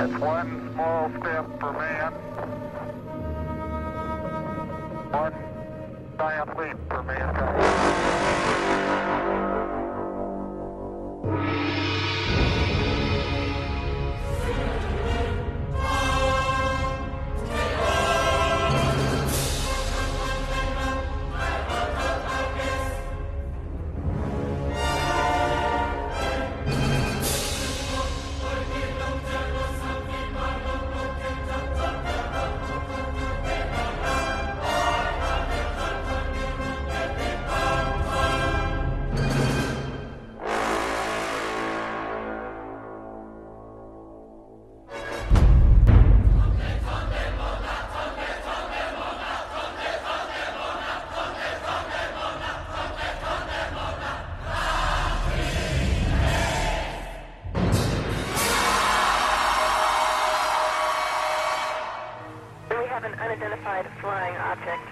It's one small step for man, one giant leap for mankind. An unidentified flying object.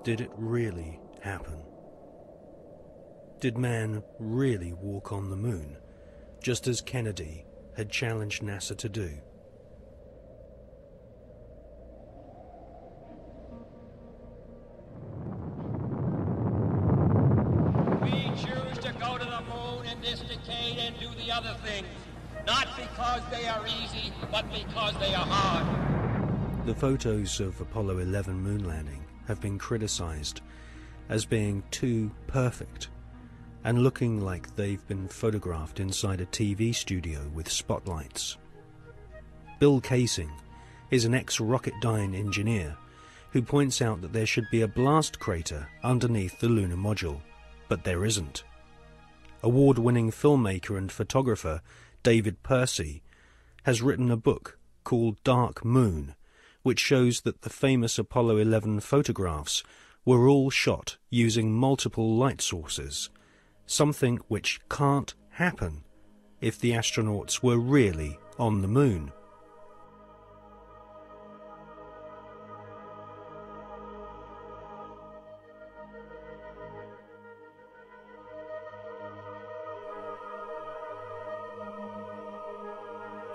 Did it really happen? Did man really walk on the moon, just as Kennedy had challenged NASA to do? And do the other things, not because they are easy, but because they are hard. The photos of Apollo 11 moon landing have been criticized as being too perfect and looking like they've been photographed inside a TV studio with spotlights. Bill Casing is an ex-Rocketdyne engineer who points out that there should be a blast crater underneath the lunar module, but there isn't. Award-winning filmmaker and photographer David Percy has written a book called Dark Moon, which shows that the famous Apollo 11 photographs were all shot using multiple light sources, something which can't happen if the astronauts were really on the moon.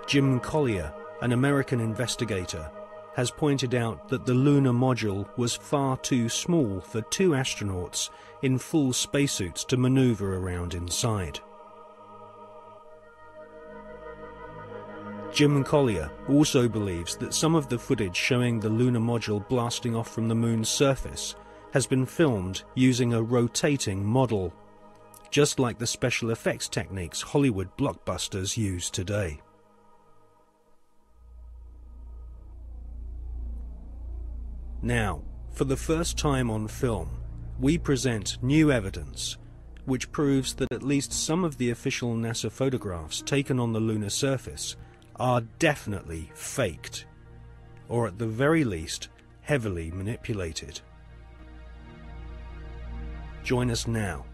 Jim Collier, an American investigator, has pointed out that the lunar module was far too small for 2 astronauts in full spacesuits to maneuver around inside. Jim Collier also believes that some of the footage showing the lunar module blasting off from the moon's surface has been filmed using a rotating model, just like the special effects techniques Hollywood blockbusters use today. Now, for the first time on film, we present new evidence which proves that at least some of the official NASA photographs taken on the lunar surface are definitely faked, or at the very least, heavily manipulated. Join us now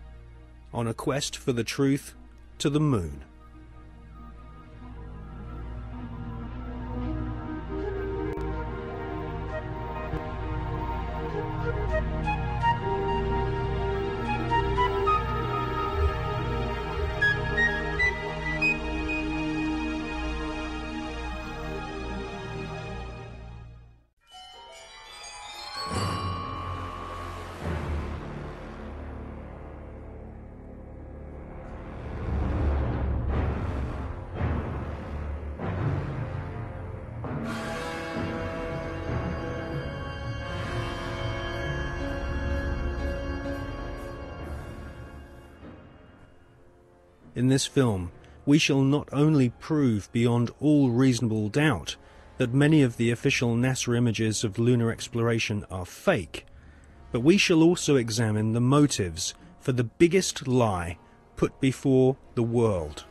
on a quest for the truth to the moon. In this film, we shall not only prove beyond all reasonable doubt that many of the official NASA images of lunar exploration are fake, but we shall also examine the motives for the biggest lie put before the world.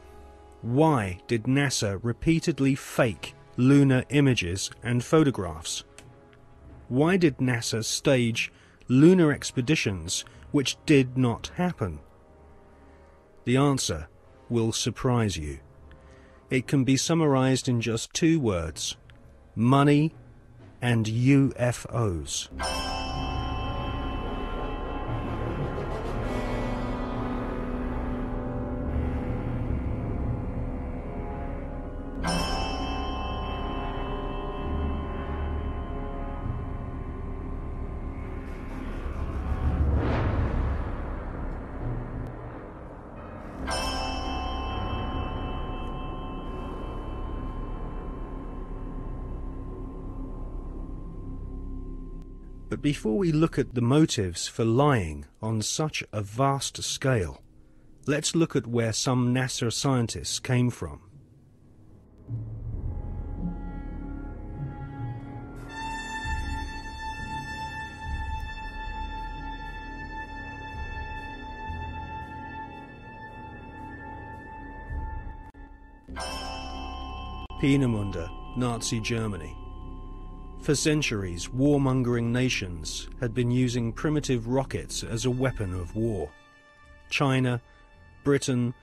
Why did NASA repeatedly fake lunar images and photographs? Why did NASA stage lunar expeditions which did not happen? The answer will surprise you. It can be summarized in just 2 words: money and UFOs. But before we look at the motives for lying on such a vast scale, let's look at where some NASA scientists came from. Peenemünde, Nazi Germany. For centuries, warmongering nations had been using primitive rockets as a weapon of war. China, Britain,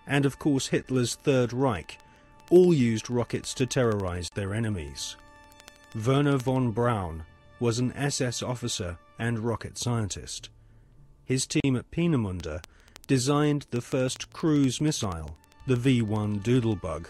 and of course Hitler's Third Reich all used rockets to terrorize their enemies. Werner von Braun was an SS officer and rocket scientist. His team at Peenemünde designed the first cruise missile, the V-1 Doodlebug.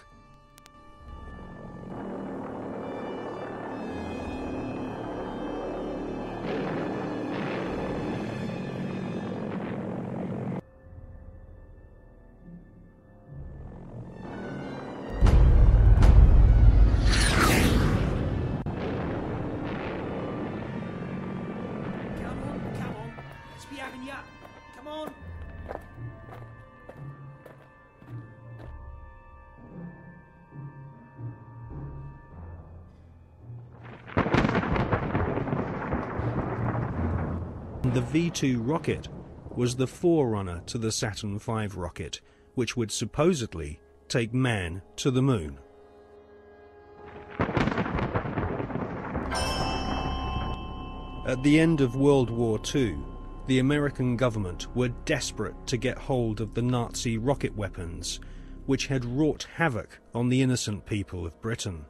The V-2 rocket was the forerunner to the Saturn V rocket, which would supposedly take man to the moon. At the end of World War II, the American government were desperate to get hold of the Nazi rocket weapons, which had wrought havoc on the innocent people of Britain.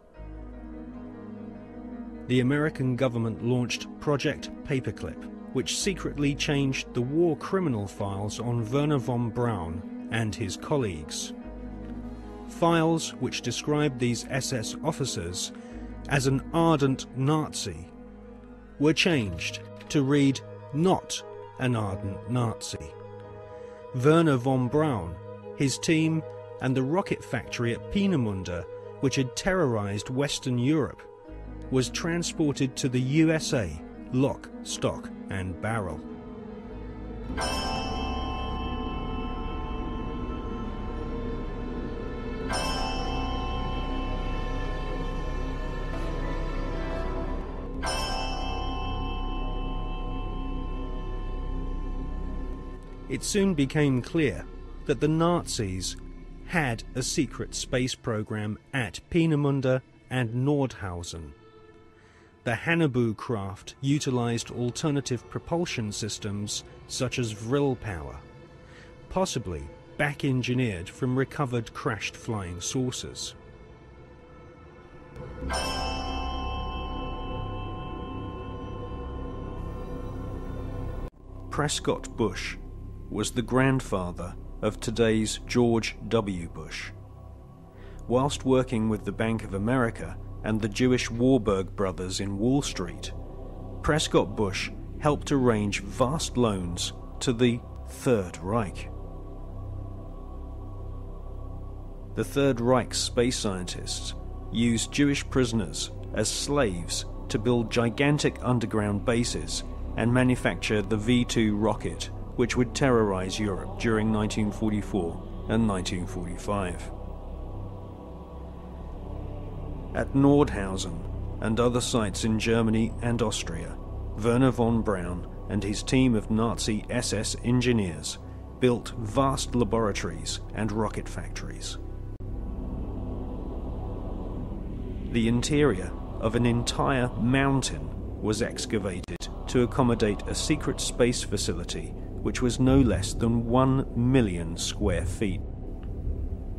The American government launched Project Paperclip, which secretly changed the war criminal files on Werner von Braun and his colleagues. Files which described these SS officers as an ardent Nazi were changed to read not an ardent Nazi. Werner von Braun, his team, and the rocket factory at Peenemünde, which had terrorized Western Europe, was transported to the USA, lock, stock, and barrel. It soon became clear that the Nazis had a secret space program at Peenemünde and Nordhausen. The Hannibal craft utilized alternative propulsion systems such as Vril power, possibly back-engineered from recovered crashed flying saucers. Prescott Bush was the grandfather of today's George W. Bush. Whilst working with the Bank of America and the Jewish Warburg brothers in Wall Street, Prescott Bush helped arrange vast loans to the Third Reich. The Third Reich's space scientists used Jewish prisoners as slaves to build gigantic underground bases and manufacture the V-2 rocket, which would terrorize Europe during 1944 and 1945. At Nordhausen and other sites in Germany and Austria, Werner von Braun and his team of Nazi SS engineers built vast laboratories and rocket factories. The interior of an entire mountain was excavated to accommodate a secret space facility which was no less than 1 million square feet.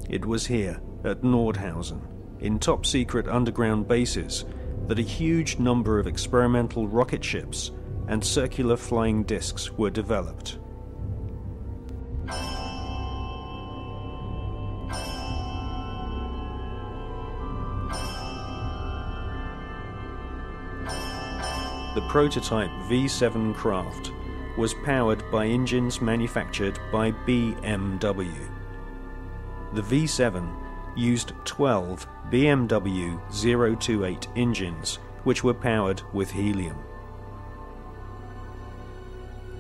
It was here, at Nordhausen, in top-secret underground bases, that a huge number of experimental rocket ships and circular flying discs were developed. The prototype V-7 craft was powered by engines manufactured by BMW. The V-7 used 12 BMW 028 engines, which were powered with helium.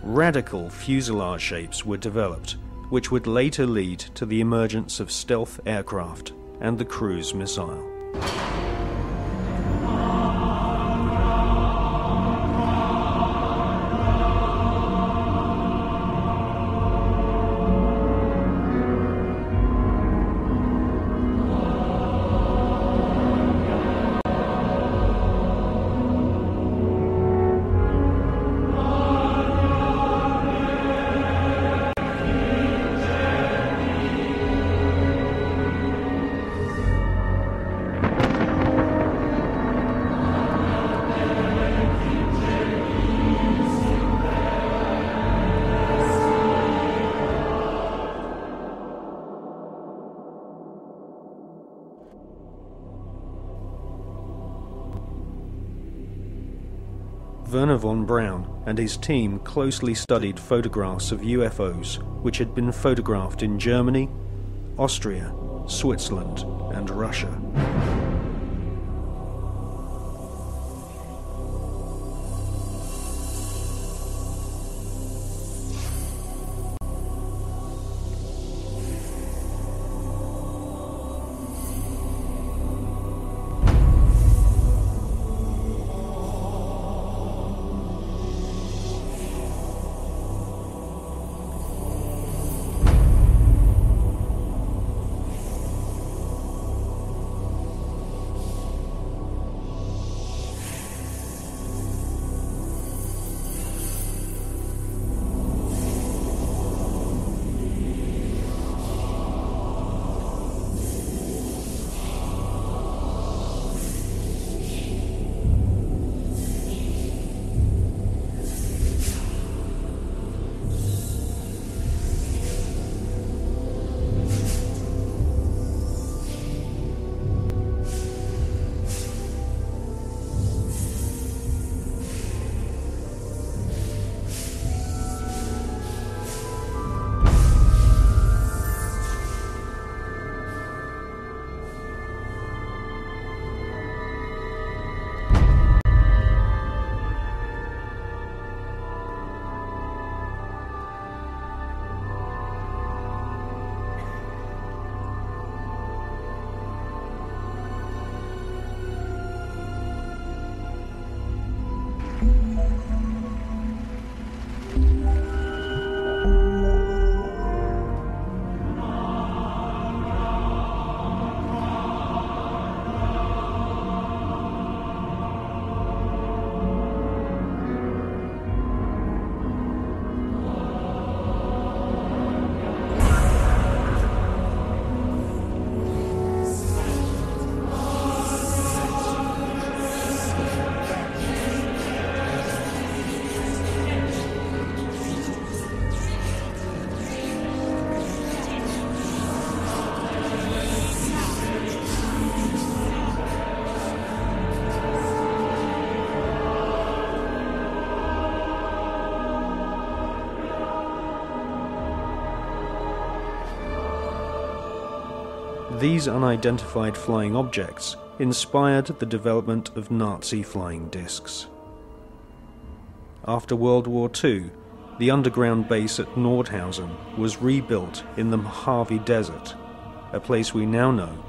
Radical fuselage shapes were developed, which would later lead to the emergence of stealth aircraft and the cruise missile. Werner von Braun and his team closely studied photographs of UFOs which had been photographed in Germany, Austria, Switzerland, and Russia. These unidentified flying objects inspired the development of Nazi flying discs. After World War II, the underground base at Nordhausen was rebuilt in the Mojave Desert, a place we now know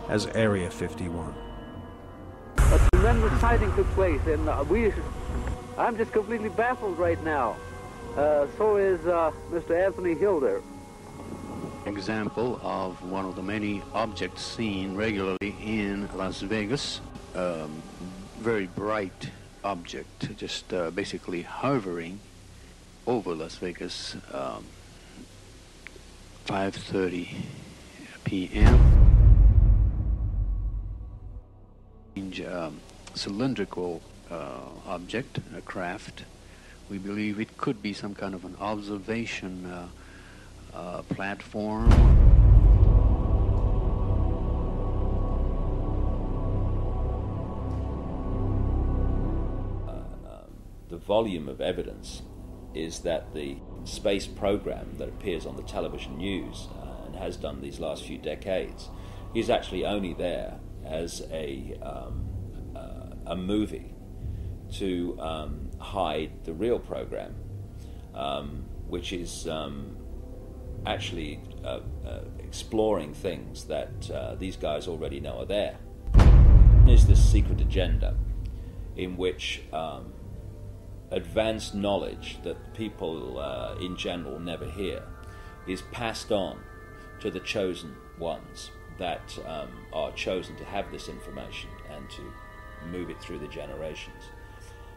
as Area 51. A tremendous sighting took place, and I'm just completely baffled right now. So is Mr. Anthony Hilder. Example of one of the many objects seen regularly in Las Vegas. Very bright object, just basically hovering over Las Vegas, 5:30 p.m. Cylindrical object, a craft. We believe it could be some kind of an observation platform. The volume of evidence is that the space program that appears on the television news and has done these last few decades is actually only there as a movie to hide the real program, which is actually exploring things that these guys already know are there. There's this secret agenda in which advanced knowledge that people in general never hear is passed on to the chosen ones that are chosen to have this information and to move it through the generations.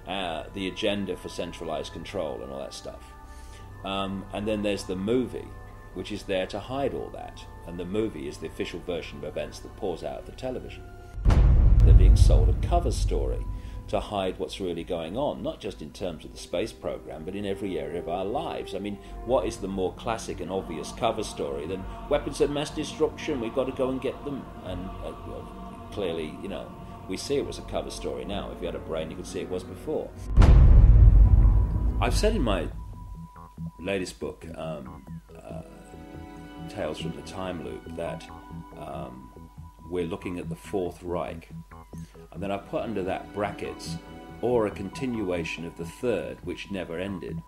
The agenda for centralized control and all that stuff. And then there's the movie, which is there to hide all that. And the movie is the official version of events that pours out of the television. They're being sold a cover story to hide what's really going on, not just in terms of the space program, but in every area of our lives. I mean, what is the more classic and obvious cover story than weapons of mass destruction, we've got to go and get them? And clearly, you know, we see it was a cover story now. If you had a brain, you could see it was before. I've said in my latest book, Tales from the Time Loop, that we're looking at the Fourth Reich. And then I put under that brackets, or a continuation of the Third, which never ended.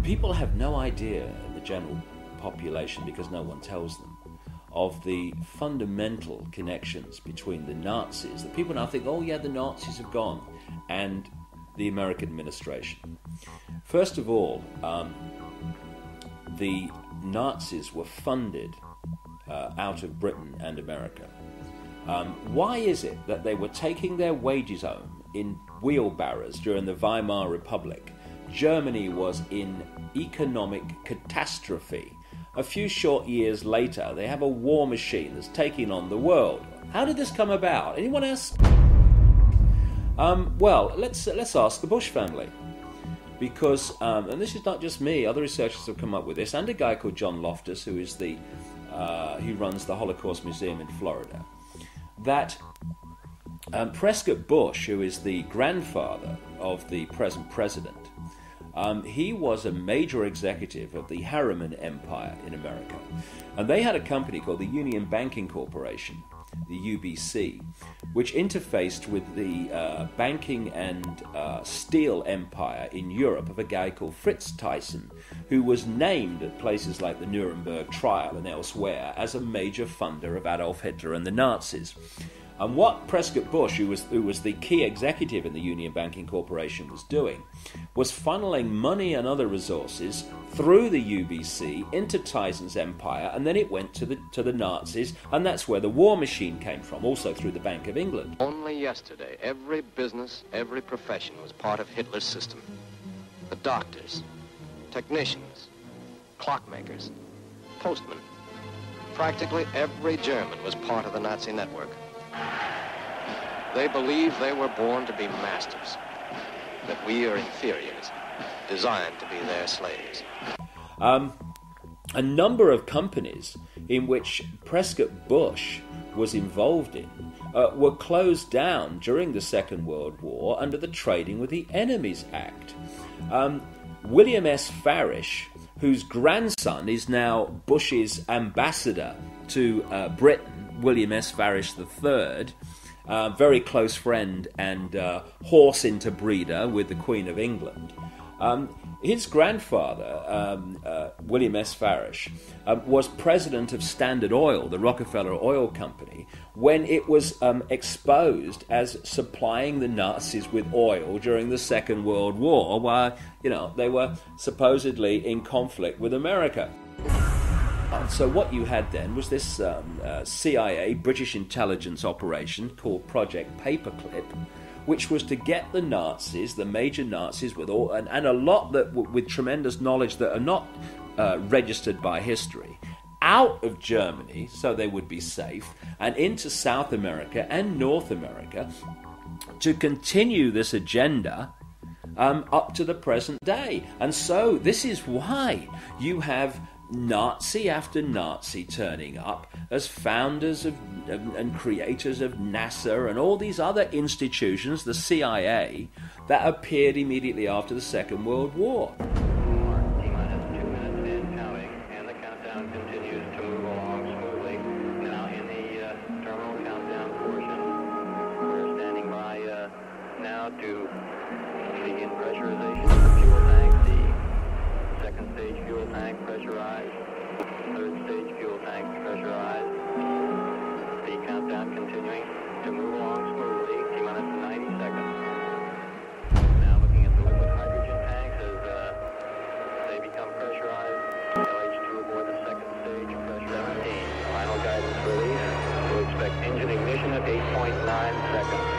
People have no idea, the general population, because no one tells them, of the fundamental connections between the Nazis. The people now think, oh yeah, the Nazis have gone, and the American administration. First of all, the Nazis were funded out of Britain and America. Why is it that they were taking their wages home in wheelbarrows during the Weimar Republic? Germany was in economic catastrophe. A few short years later, they have a war machine that's taking on the world. How did this come about? Anyone else? Well, let's ask the Bush family. Because, and this is not just me, other researchers have come up with this, and a guy called John Loftus, who is he runs the Holocaust Museum in Florida, that Prescott Bush, who is the grandfather of the present president, he was a major executive of the Harriman Empire in America. And they had a company called the Union Banking Corporation, the UBC, which interfaced with the banking and steel empire in Europe of a guy called Fritz Thyssen, who was named at places like the Nuremberg trial and elsewhere as a major funder of Adolf Hitler and the Nazis. And what Prescott Bush, who was the key executive in the Union Banking Corporation, was doing was funneling money and other resources through the UBC into Thyssen's empire, and then it went to the Nazis, and that's where the war machine came from, also through the Bank of England. Only yesterday, every business, every profession was part of Hitler's system. The doctors, technicians, clockmakers, postmen. Practically every German was part of the Nazi network. They believe they were born to be masters, that we are inferiors, designed to be their slaves. A number of companies in which Prescott Bush was involved in were closed down during the Second World War under the Trading with the Enemies Act. William S. Farish, whose grandson is now Bush's ambassador to Britain, William S. Farish III, very close friend and horse interbreeder with the Queen of England. His grandfather, William S. Farish, was president of Standard Oil, the Rockefeller Oil Company, when it was exposed as supplying the Nazis with oil during the Second World War, while they were supposedly in conflict with America. So what you had then was this CIA, British intelligence operation called Project Paperclip, which was to get the Nazis, the major Nazis, with all and a lot that with tremendous knowledge that are not registered by history, out of Germany so they would be safe, and into South America and North America to continue this agenda up to the present day. And so this is why you have Nazi after Nazi turning up as founders of and creators of NASA and all these other institutions, the CIA, that appeared immediately after the Second World War. T-minus 2 minutes and counting, and the countdown continues to move along smoothly. Now in the terminal countdown portion, we're standing by now to begin pressurization of the fuel tank. The second stage fuel tank pressurized, third stage fuel tank pressurized. The countdown continuing to move along smoothly, T-minus 90 seconds. Now looking at the liquid hydrogen tanks as they become pressurized. LH2 aboard the second stage, pressure 17. Final guidance release. We'll expect engine ignition at 8.9 seconds.